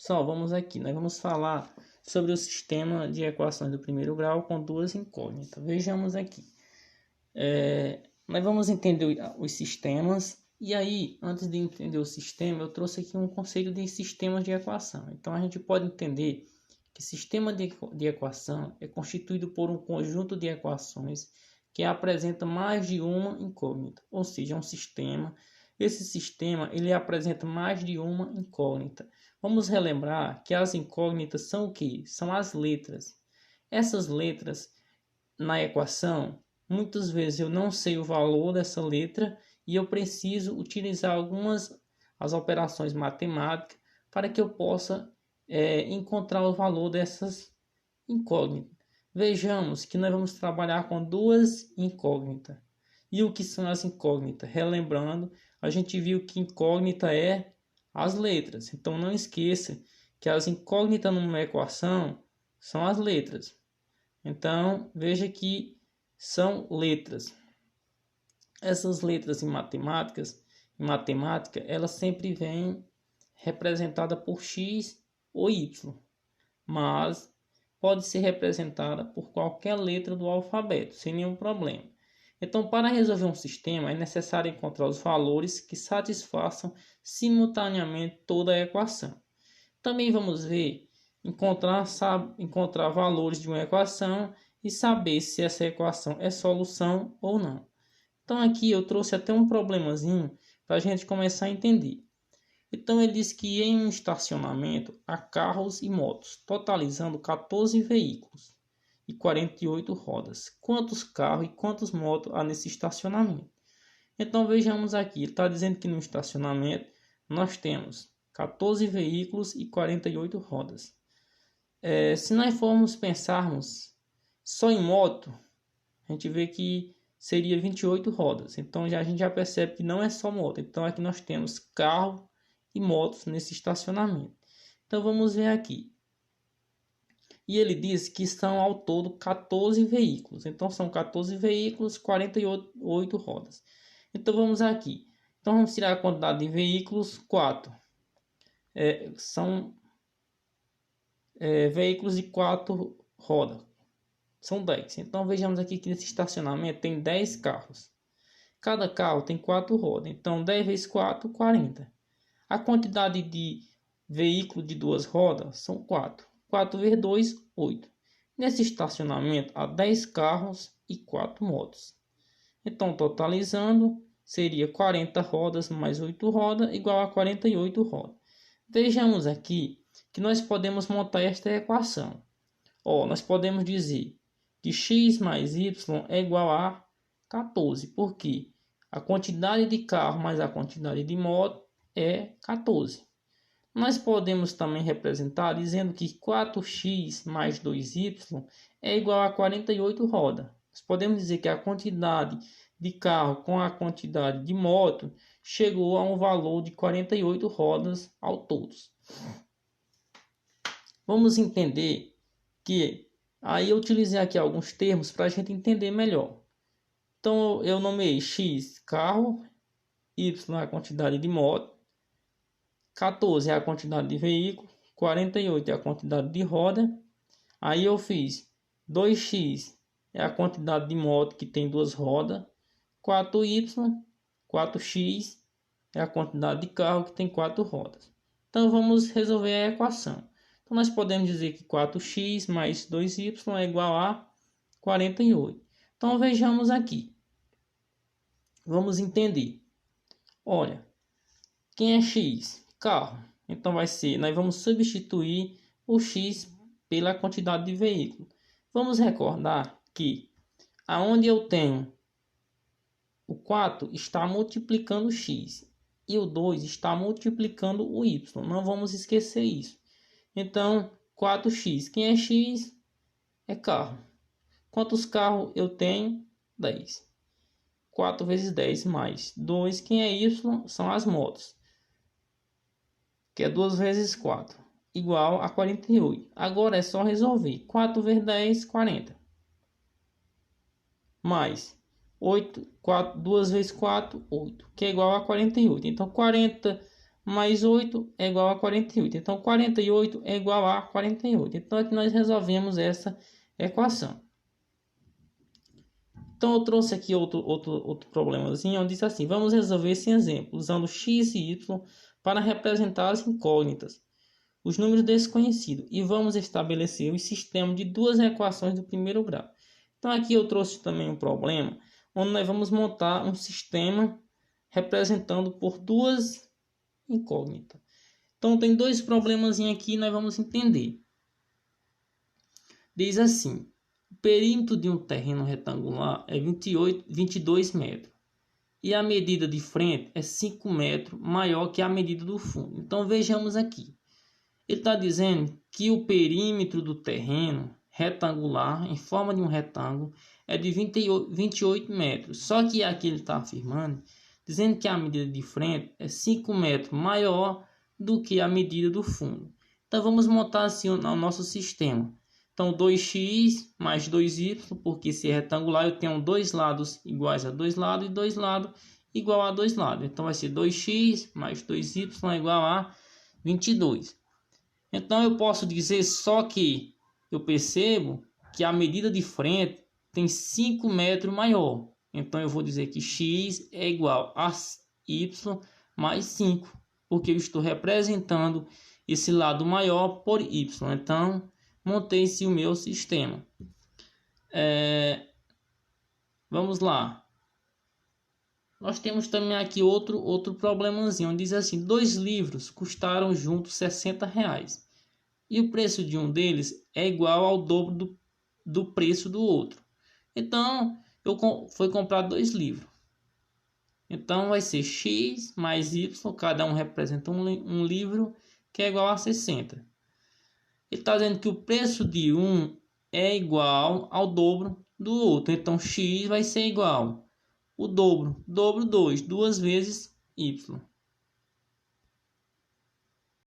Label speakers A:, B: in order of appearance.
A: Pessoal, vamos aqui. Nós vamos falar sobre o sistema de equações do primeiro grau com duas incógnitas. Vejamos aqui. Nós vamos entender os sistemas. E aí, antes de entender o sistema, eu trouxe aqui um conceito de sistemas de equação. Então, a gente pode entender que sistema de equação é constituído por um conjunto de equações que apresenta mais de uma incógnita. Ou seja, um sistema. Esse sistema ele apresenta mais de uma incógnita. Vamos relembrar que as incógnitas são o que? São as letras. Essas letras na equação, muitas vezes eu não sei o valor dessa letra e eu preciso utilizar algumas as operações matemáticas para que eu possa encontrar o valor dessas incógnitas. Vejamos que nós vamos trabalhar com duas incógnitas. E o que são as incógnitas? Relembrando, a gente viu que incógnita é as letras. Então não esqueça que as incógnitas numa equação são as letras. Então veja que são letras. Essas letras em matemática, elas sempre vêm representadas por x ou y, mas pode ser representada por qualquer letra do alfabeto, sem nenhum problema. Então, para resolver um sistema, é necessário encontrar os valores que satisfaçam simultaneamente toda a equação. Também vamos ver, encontrar valores de uma equação e saber se essa equação é solução ou não. Então, aqui eu trouxe até um problemazinho para a gente começar a entender. Então, ele diz que em um estacionamento há carros e motos, totalizando 14 veículos e 48 rodas. Quantos carros e quantas motos há nesse estacionamento? Então vejamos aqui, ele está dizendo que no estacionamento nós temos 14 veículos e 48 rodas. Se nós formos pensarmos só em moto, a gente vê que seria 28 rodas. Então a gente já percebe que não é só moto. Então aqui nós temos carro e motos nesse estacionamento. Então vamos ver aqui. E ele diz que são ao todo 14 veículos. Então são 14 veículos, 48 rodas. Então vamos aqui. Então vamos tirar a quantidade de veículos, 4. São veículos de 4 rodas. São 10. Então vejamos aqui que nesse estacionamento tem 10 carros. Cada carro tem 4 rodas. Então 10 vezes 4, 40. A quantidade de veículo de 2 rodas são 4. 4 vezes 2, 8. Nesse estacionamento há 10 carros e 4 motos. Então, totalizando, seria 40 rodas mais 8 rodas igual a 48 rodas. Vejamos aqui que nós podemos montar esta equação. Nós podemos dizer que x mais y é igual a 14. Porque a quantidade de carro mais a quantidade de moto é 14. Nós podemos também representar dizendo que 4x mais 2y é igual a 48 rodas. Nós podemos dizer que a quantidade de carro com a quantidade de moto chegou a um valor de 48 rodas ao todo. Vamos entender que aí eu utilizei aqui alguns termos para a gente entender melhor. Então eu nomeei x carro, y a quantidade de moto, 14 é a quantidade de veículo, 48 é a quantidade de roda. Aí eu fiz 2x é a quantidade de moto que tem 2 rodas, 4x é a quantidade de carro que tem 4 rodas. Então vamos resolver a equação. Então nós podemos dizer que 4x mais 2y é igual a 48. Então vejamos aqui. Vamos entender. Olha, quem é x? Carro. Então vai ser, nós vamos substituir o x pela quantidade de veículo. Vamos recordar que aonde eu tenho o 4 está multiplicando o x e o 2 está multiplicando o y. Não vamos esquecer isso. Então 4x, quem é x? É carro. Quantos carros eu tenho? 10. 4 vezes 10 mais 2, quem é y? São as motos, que é 2 vezes 4, igual a 48. Agora é só resolver. 4 vezes 10, 40. Mais 8, 2 vezes 4, 8, que é igual a 48. Então 40 mais 8 é igual a 48. Então, 48 é igual a 48. Então, aqui nós resolvemos essa equação. Então, eu trouxe aqui outro problemazinho, onde diz assim: vamos resolver esse exemplo, usando x e y para representar as incógnitas, os números desconhecidos, e vamos estabelecer o sistema de duas equações do primeiro grau. Então, aqui eu trouxe também um problema, onde nós vamos montar um sistema representando por duas incógnitas. Então, tem dois problemas aqui, nós vamos entender. Diz assim: o perímetro de um terreno retangular é 22 metros e a medida de frente é 5 metros maior que a medida do fundo. Então, vejamos aqui. Ele está dizendo que o perímetro do terreno retangular, em forma de um retângulo, é de 28 metros. Só que aqui ele está afirmando, dizendo que a medida de frente é 5 metros maior do que a medida do fundo. Então, vamos montar assim o nosso sistema. Então, 2x mais 2y, porque se é retangular, eu tenho dois lados iguais a dois lados e dois lados igual a dois lados. Então, vai ser 2x mais 2y igual a 22. Então, eu posso dizer só que eu percebo que a medida de frente tem 5 metros maior. Então, eu vou dizer que x é igual a y mais 5, porque eu estou representando esse lado maior por y. Então, montei-se o meu sistema. Vamos lá. Nós temos também aqui outro problemazinho. Diz assim: 2 livros custaram juntos R$60. E o preço de um deles é igual ao dobro do preço do outro. Então, foi comprar 2 livros. Então, vai ser x mais y, cada um representa um livro, que é igual a 60. Ele está dizendo que o preço de um é igual ao dobro do outro. Então, x vai ser igual o dobro 2 vezes y.